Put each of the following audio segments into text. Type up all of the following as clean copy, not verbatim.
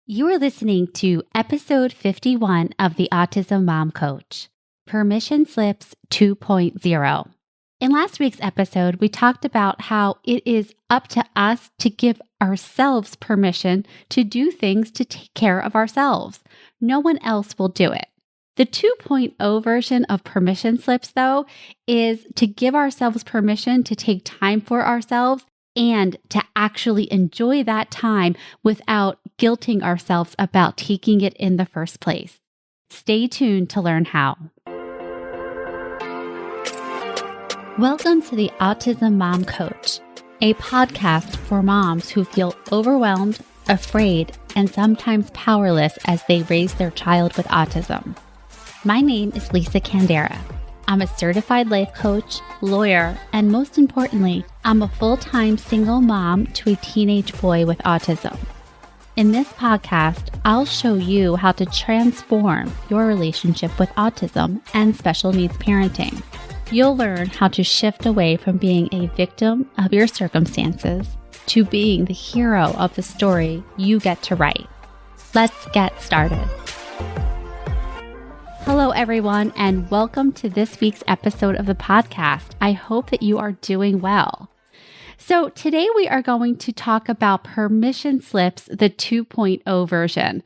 You are listening to episode 51 of the Autism Mom Coach, Permission Slips 2.0. In last week's episode, we talked about how it is up to us to give ourselves permission to do things to take care of ourselves. No one else will do it. The 2.0 version of permission slips, though, is to give ourselves permission to take time for ourselves and to actually enjoy that time without guilting ourselves about taking it in the first place. Stay tuned to learn how. Welcome to the Autism Mom Coach, a podcast for moms who feel overwhelmed, afraid, and sometimes powerless as they raise their child with autism. My name is Lisa Candera. I'm a certified life coach, lawyer, and most importantly, I'm a full-time single mom to a teenage boy with autism. In this podcast, I'll show you how to transform your relationship with autism and special needs parenting. You'll learn how to shift away from being a victim of your circumstances to being the hero of the story you get to write. Let's get started. Hello, everyone, and welcome to this week's episode of the podcast. I hope that you are doing well. So today we are going to talk about permission slips, the 2.0 version.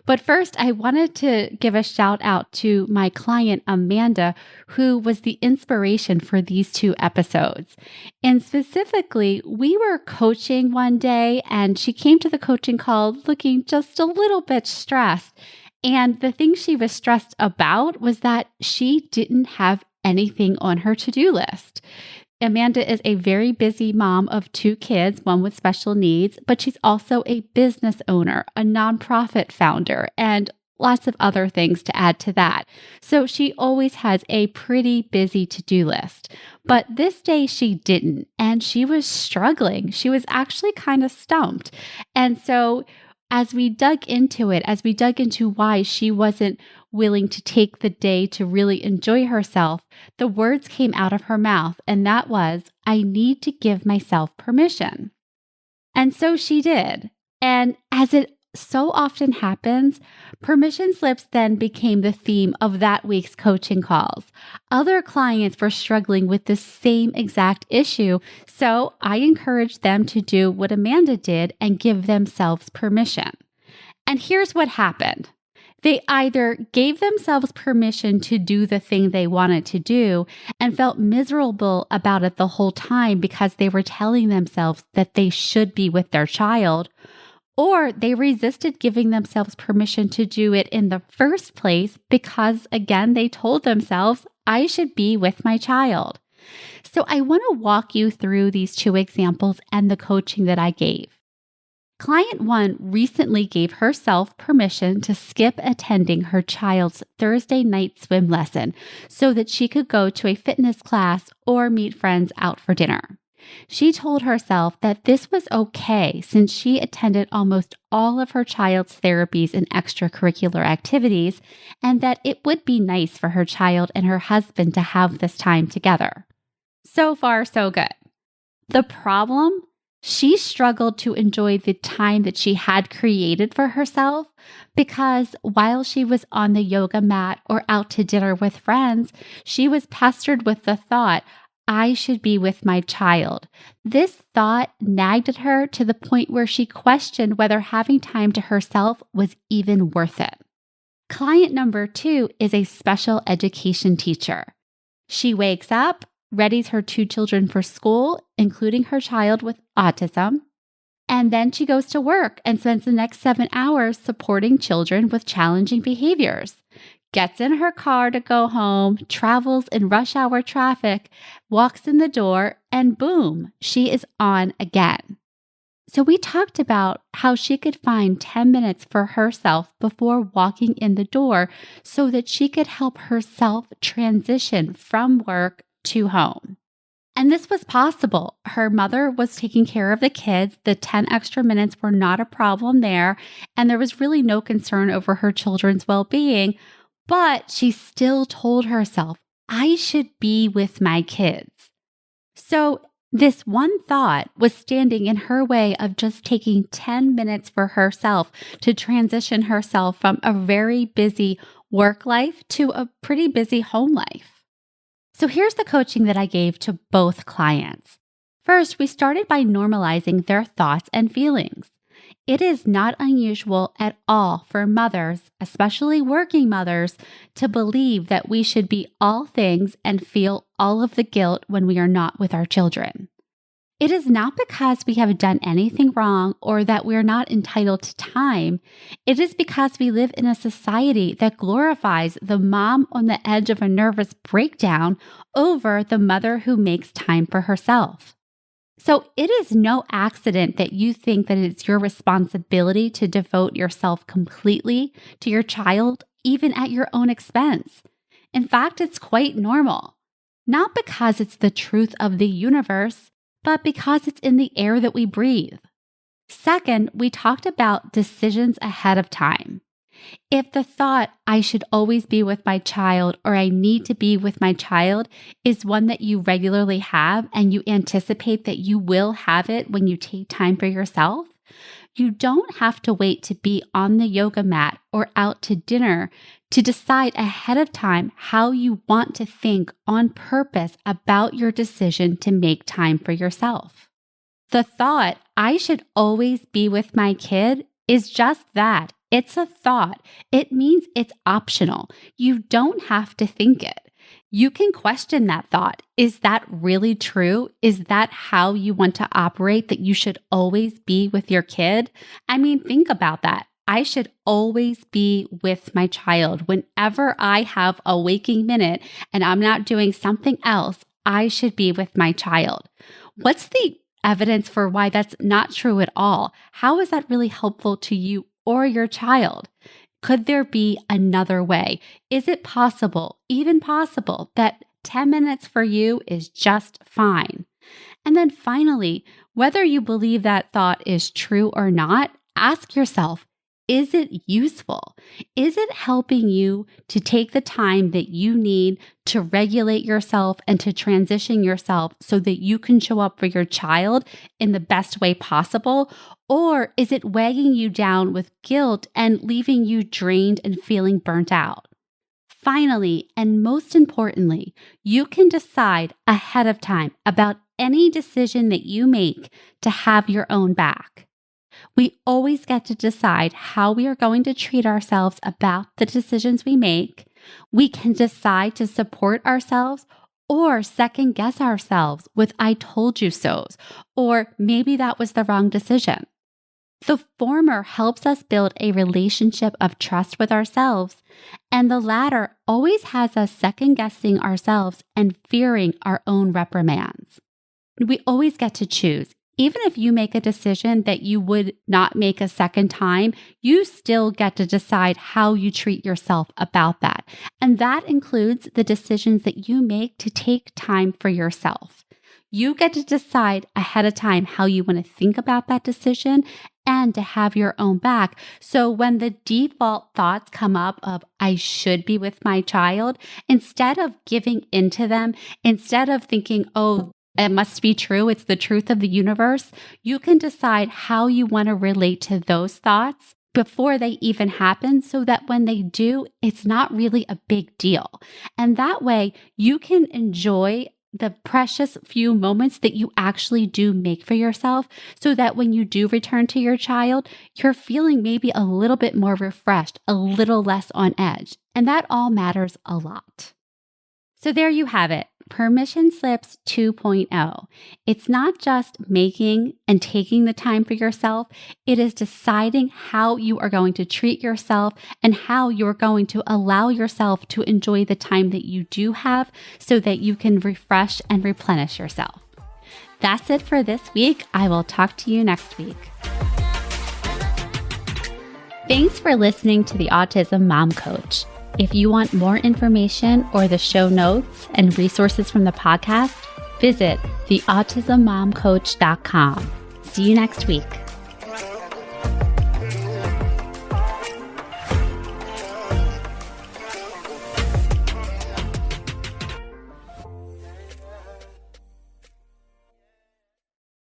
But first, I wanted to give a shout out to my client, Amanda, who was the inspiration for these two episodes. And specifically, we were coaching one day and she came to the coaching call looking just a little bit stressed. And the thing she was stressed about was that she didn't have anything on her to-do list. Amanda is a very busy mom of two kids, one with special needs, but she's also a business owner, a nonprofit founder, and lots of other things to add to that. So she always has a pretty busy to-do list. But this day she didn't, and she was struggling. She was actually kind of stumped. And so as we dug into it, as we dug into why she wasn't willing to take the day to really enjoy herself, the words came out of her mouth, and that was, I need to give myself permission. And so she did. And as it so often happens, permission slips then became the theme of that week's coaching calls. Other clients were struggling with the same exact issue, so I encouraged them to do what Amanda did and give themselves permission. And here's what happened. They either gave themselves permission to do the thing they wanted to do and felt miserable about it the whole time because they were telling themselves that they should be with their child, or they resisted giving themselves permission to do it in the first place because, again, they told themselves, I should be with my child. So I want to walk you through these two examples and the coaching that I gave. Client one recently gave herself permission to skip attending her child's Thursday night swim lesson so that she could go to a fitness class or meet friends out for dinner. She told herself that this was okay since she attended almost all of her child's therapies and extracurricular activities, and that it would be nice for her child and her husband to have this time together. So far, so good. The problem? She struggled to enjoy the time that she had created for herself because while she was on the yoga mat or out to dinner with friends, she was pestered with the thought, I should be with my child. This thought nagged at her to the point where she questioned whether having time to herself was even worth it. Client number two is a special education teacher. She wakes up, readies her two children for school, including her child with autism, and then she goes to work and spends the next 7 hours supporting children with challenging behaviors. Gets in her car to go home, travels in rush hour traffic, walks in the door, and boom, she is on again. So we talked about how she could find 10 minutes for herself before walking in the door so that she could help herself transition from work to home. And this was possible. Her mother was taking care of the kids. The 10 extra minutes were not a problem there, and there was really no concern over her children's well-being. But she still told herself, I should be with my kids. So This one thought was standing in her way of just taking 10 minutes for herself to transition herself from a very busy work life to a pretty busy home life. So here's the coaching that I gave to both clients. First, we started by normalizing their thoughts and feelings. It is not unusual at all for mothers, especially working mothers, to believe that we should be all things and feel all of the guilt when we are not with our children. It is not because we have done anything wrong or that we're not entitled to time. It is because we live in a society that glorifies the mom on the edge of a nervous breakdown over the mother who makes time for herself. So it is no accident that you think that it's your responsibility to devote yourself completely to your child, even at your own expense. In fact, it's quite normal. Not because it's the truth of the universe, but because it's in the air that we breathe. Second, we talked about decisions ahead of time. If the thought, I should always be with my child or I need to be with my child is one that you regularly have and you anticipate that you will have it when you take time for yourself, you don't have to wait to be on the yoga mat or out to dinner to decide ahead of time how you want to think on purpose about your decision to make time for yourself. The thought, I should always be with my kid, is just that. It's a thought. It means it's optional. You don't have to think it. You can question that thought. Is that really true? Is that how you want to operate, that you should always be with your kid? I mean, think about that. I should always be with my child. Whenever I have a waking minute and I'm not doing something else, I should be with my child. What's the evidence for why that's not true at all? How is that really helpful to you or your child? Could there be another way? Is it possible, even possible, that 10 minutes for you is just fine? And then finally, whether you believe that thought is true or not, ask yourself, is it useful? Is it helping you to take the time that you need to regulate yourself and to transition yourself so that you can show up for your child in the best way possible? Or is it weighing you down with guilt and leaving you drained and feeling burnt out? Finally, and most importantly, you can decide ahead of time about any decision that you make to have your own back. We always get to decide how we are going to treat ourselves about the decisions we make. We can decide to support ourselves or second guess ourselves with I told you so's, or maybe that was the wrong decision. The former helps us build a relationship of trust with ourselves, and the latter always has us second guessing ourselves and fearing our own reprimands. We always get to choose. Even if you make a decision that you would not make a second time, you still get to decide how you treat yourself about that. And that includes the decisions that you make to take time for yourself. You get to decide ahead of time how you want to think about that decision and to have your own back. So when the default thoughts come up of, I should be with my child, instead of giving into them, instead of thinking, oh, it must be true, it's the truth of the universe, you can decide how you want to relate to those thoughts before they even happen so that when they do, it's not really a big deal. And that way, you can enjoy the precious few moments that you actually do make for yourself so that when you do return to your child, you're feeling maybe a little bit more refreshed, a little less on edge. And that all matters a lot. So there you have it. Permission Slips 2.0. It's not just making and taking the time for yourself. It is deciding how you are going to treat yourself and how you're going to allow yourself to enjoy the time that you do have so that you can refresh and replenish yourself. That's it for this week. I will talk to you next week. Thanks for listening to the Autism Mom Coach. If you want more information or the show notes and resources from the podcast, visit theautismmomcoach.com. See you next week.